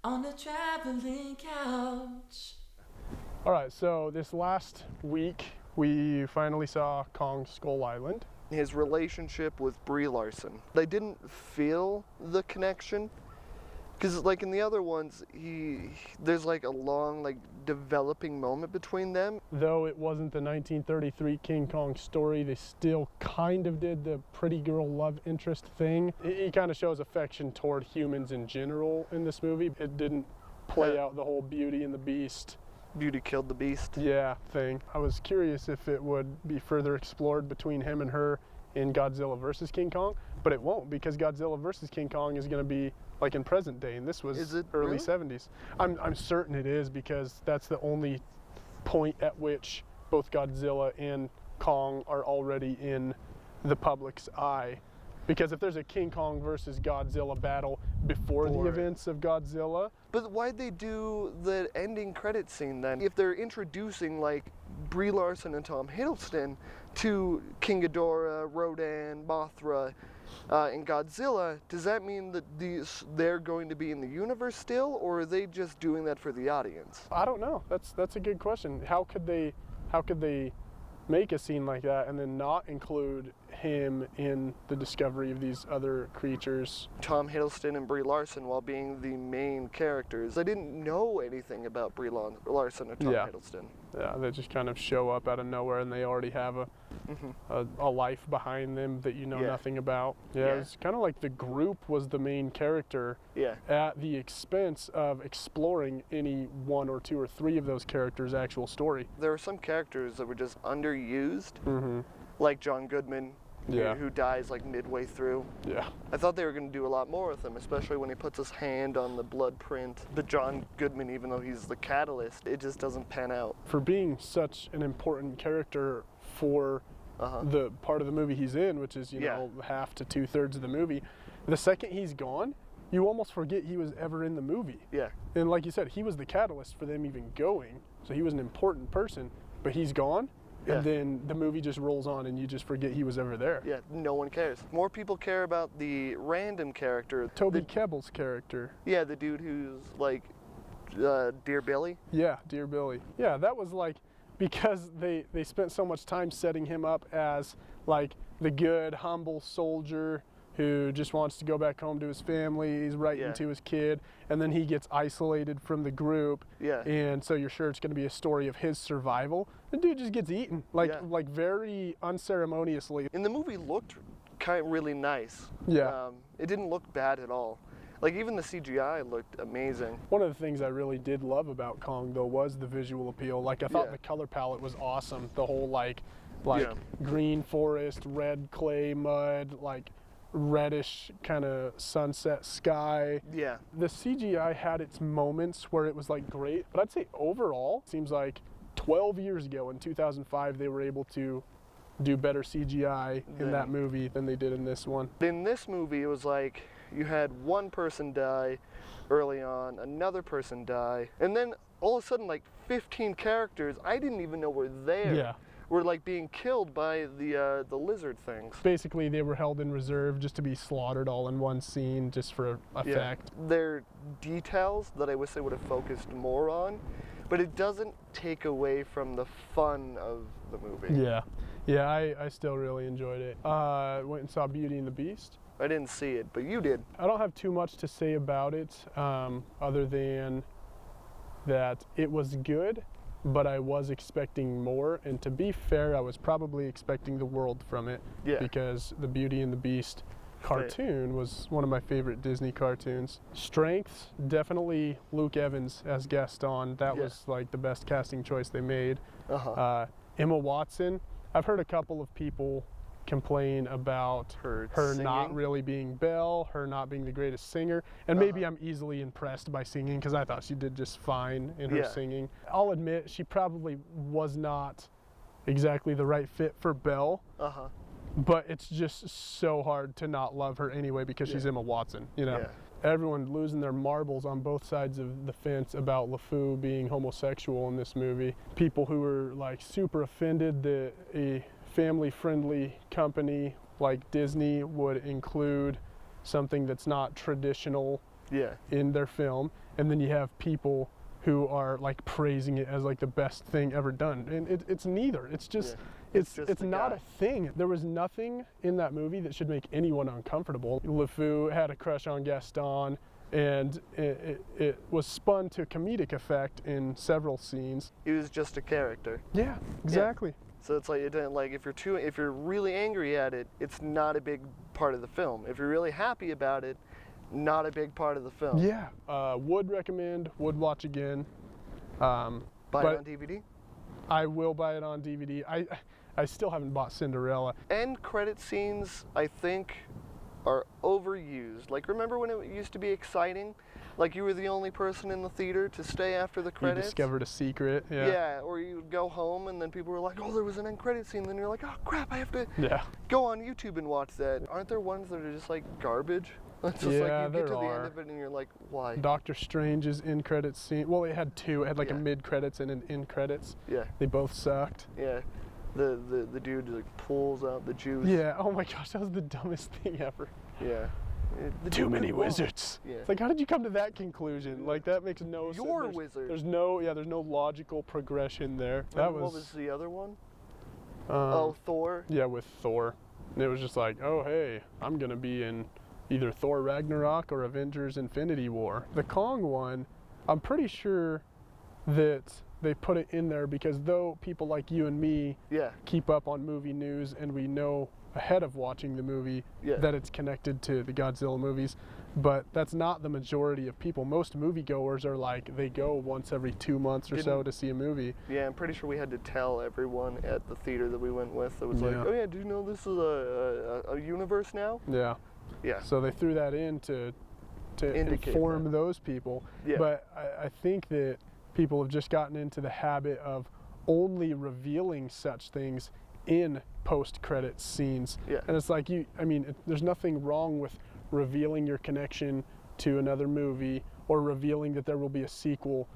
on a traveling couch. All right, so this last week we finally saw Kong Skull Island. His relationship with Brie Larson. They didn't feel the connection. Because like in the other ones, there's like a long developing moment between them. Though it wasn't the 1933 King Kong story, they still kind of did the pretty girl love interest thing. He kind of shows affection toward humans in general in this movie. It didn't play out the whole Beauty and the Beast. Beauty killed the Beast. Yeah, thing. I was curious if it would be further explored between him and her in Godzilla vs. King Kong, but it won't, because Godzilla vs. King Kong is going to be like in present day, and this was early really? 70s. I'm certain it is, because that's the only point at which both Godzilla and Kong are already in the public's eye. Because if there's a King Kong versus Godzilla battle before the events of Godzilla. But why'd they do the ending credit scene then? If they're introducing like Brie Larson and Tom Hiddleston to King Ghidorah, Rodan, Mothra, and Godzilla, does that mean that they're going to be in the universe still, or are they just doing that for the audience? I don't know. That's a good question. How could they make a scene like that and then not include him in the discovery of these other creatures? Tom Hiddleston and Brie Larson while being the main characters. I didn't know anything about Brie Larson or Tom Hiddleston. Yeah, they just kind of show up out of nowhere, and they already have a life behind them that you know nothing about. Yeah, it's kind of like the group was the main character at the expense of exploring any one or two or three of those characters' actual story. There were some characters that were just underused, like John Goodman, who dies like midway through. Yeah. I thought they were going to do a lot more with him, especially when he puts his hand on the blood print. But John Goodman, even though he's the catalyst, it just doesn't pan out. For being such an important character for the part of the movie he's in, which is, you know, half to 2/3 of the movie, the second he's gone, you almost forget he was ever in the movie. Yeah. And like you said, he was the catalyst for them even going. So he was an important person, but he's gone. And then the movie just rolls on and you just forget he was ever there. Yeah, no one cares. More people care about the random character. Toby Kebbell's character. Yeah, the dude who's like Dear Billy. Yeah, Dear Billy. Yeah, that was like, because they spent so much time setting him up as like the good, humble soldier who just wants to go back home to his family. He's writing to his kid, and then he gets isolated from the group. Yeah. And so you're sure it's going to be a story of his survival. The dude just gets eaten, like very unceremoniously. And the movie looked really nice. Yeah. It didn't look bad at all. Like even the CGI looked amazing. One of the things I really did love about Kong though was the visual appeal. Like I thought the color palette was awesome. The whole like green forest, red clay mud, like reddish kind of sunset sky. Yeah. The CGI had its moments where it was like great, but I'd say overall, it seems like 12 years ago in 2005 they were able to do better CGI in that movie than they did in this one. In this movie it was like you had one person die early on, another person die, and then all of a sudden like 15 characters I didn't even know were there. Were like being killed by the lizard things. Basically, they were held in reserve just to be slaughtered all in one scene, just for effect. They're details that I wish they would have focused more on, but it doesn't take away from the fun of the movie. Yeah, I still really enjoyed it. Went and saw Beauty and the Beast. I didn't see it, but you did. I don't have too much to say about it, other than that it was good, but I was expecting more, and to be fair, I was probably expecting the world from it, because the Beauty and the Beast cartoon was one of my favorite Disney cartoons. Strengths, definitely Luke Evans as Gaston. That was like the best casting choice they made. Emma Watson, I've heard a couple of people complain about her not really being Belle, her not being the greatest singer, and maybe I'm easily impressed by singing because I thought she did just fine in her singing. I'll admit she probably was not exactly the right fit for Belle, but it's just so hard to not love her anyway because she's Emma Watson, you know. Everyone losing their marbles on both sides of the fence about LeFou being homosexual in this movie. People who were like super offended that a family-friendly company like Disney would include something that's not traditional Yeah. in their film, and then you have people who are like praising it as like the best thing ever done, and it's neither. It's just it's just the not guy. a thing. There was nothing in that movie that should make anyone uncomfortable. LeFou had a crush on Gaston, and it was spun to comedic effect in several scenes. He was just a character. Yeah, exactly. So it's like it didn't, like if you're really angry at it, it's not a big part of the film. If you're really happy about it, not a big part of the film. Yeah, would recommend, would watch again. Buy but it on DVD. I will buy it on DVD. I still haven't bought Cinderella. End credit scenes, I think, are overused. Like, remember when it used to be exciting? Like you were the only person in the theater to stay after the You credits. discovered a secret. Yeah. Yeah, or you would go home and then people were like, oh, there was an end credit scene. Then you're like, oh crap, I have to Yeah. go on YouTube and watch that. Aren't there ones that are just like garbage? It's just Yeah, like you get to there the are. end of it and you're like, why? Doctor Strange's end credits scene. Well, it had two. It had like a Yeah. mid credits and an end credits. Yeah, They both sucked. yeah. The dude like pulls out the juice. Yeah. Oh my gosh, that was the dumbest thing ever. Yeah. The Too dude many could walk. wizards. Yeah. It's like, how did you come to that conclusion? Like, that makes no sense. You're a There's- wizard. There's no logical progression there. And That what was the other one? um, Oh, Thor. yeah, with Thor. And it was just like, oh hey, I'm gonna be in either Thor Ragnarok or Avengers Infinity War. The Kong one, I'm pretty sure that they put it in there because though people like you and me Yeah. keep up on movie news and we know ahead of watching the movie Yeah. that it's connected to the Godzilla movies, but that's not the majority of people. Most moviegoers are like, they go once every 2 months or so Didn't- to see a movie. Yeah, I'm pretty sure we had to tell everyone at the theater that we went with. It was like, Yeah. oh yeah, do you know this is a universe now? Yeah. Yeah. So they threw that in to Indicate inform that. those people. Yeah. But I think that people have just gotten into the habit of only revealing such things in post-credit scenes. Yeah. And it's like, there's nothing wrong with revealing your connection to another movie or revealing that there will be a sequel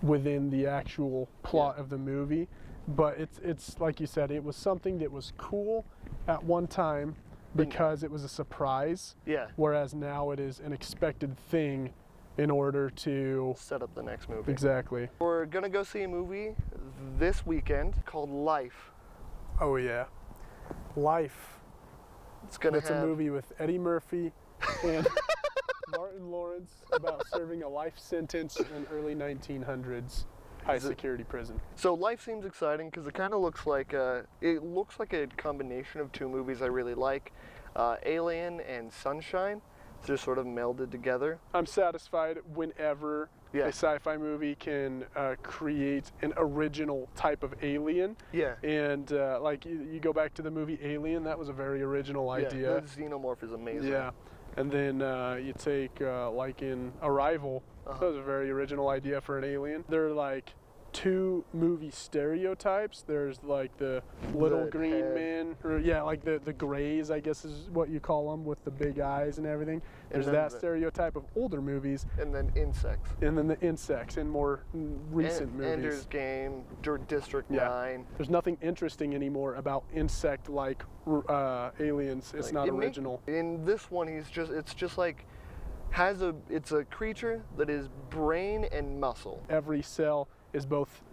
within the actual plot of the movie. But it's like you said, it was something that was cool at one time because it was a surprise, Yeah. whereas now it is an expected thing in order to Set up the next movie. exactly. We're gonna go see a movie this weekend called Life. Oh yeah, Life. It's gonna That's have a movie with Eddie Murphy and Martin Lawrence about serving a life sentence in early 1900s high security prison. So Life seems exciting because it kind of looks like a combination of two movies I really like, Alien and Sunshine. It's just sort of melded together. I'm satisfied whenever Yeah. a sci-fi movie can create an original type of alien. Yeah. And like you go back to the movie Alien, that was a very original Yeah, idea. the xenomorph is amazing. Yeah. And then you take like in Arrival, that was a very original idea for an alien. There are like two movie stereotypes. There's like the little The green head. men, or yeah, like the greys, I guess is what you call them, with the big eyes and everything. There's then that the- stereotype of older movies, And then Insects. and then the insects in more recent movies. Ender's Game, District Yeah. 9. There's nothing interesting anymore about insect-like aliens. It's Like, not it make- original. In this one, it's just like, it's a creature that is brain and muscle. Every cell is both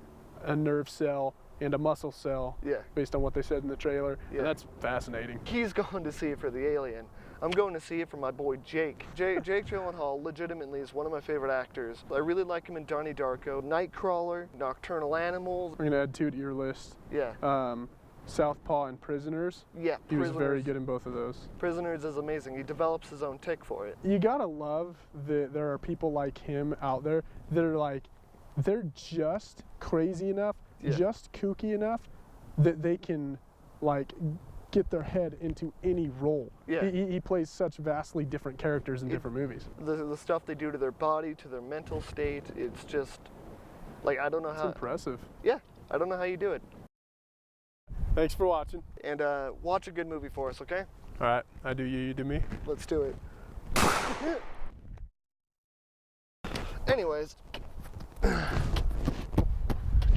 a nerve cell and a muscle cell, Yeah. based on what they said in the trailer. Yeah. And that's fascinating. He's going to see it for the alien. I'm going to see it for my boy Jake. Jake Gyllenhaal legitimately is one of my favorite actors. I really like him in Donnie Darko, Nightcrawler, Nocturnal Animals. We're gonna add two to your list. Yeah. Southpaw and Prisoners. Yeah. He was very Prisoners. good in both of those. Prisoners is amazing. He develops his own tick for it. You gotta love that there are people like him out there that are like, they're just crazy enough, Yeah. just kooky enough that they can like get their head into any role. Yeah. He plays such vastly different characters in different movies. The stuff they do to their body, to their mental state, it's just like I don't know It's how. impressive. Yeah, I don't know how you do it. Thanks for watching. And watch a good movie for us, okay? All right, I do you, you do me. Let's do it. Anyways, should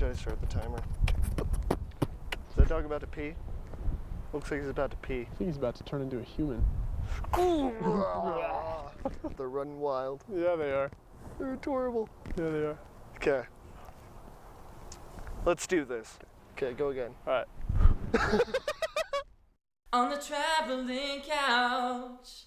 I start the timer? Is that dog about to pee? Looks like he's about to pee. I think he's about to turn into a human. They're running wild. Yeah, they are. They're adorable. Yeah, they are. Okay. Let's do this. Okay, go again. All right. On the traveling couch.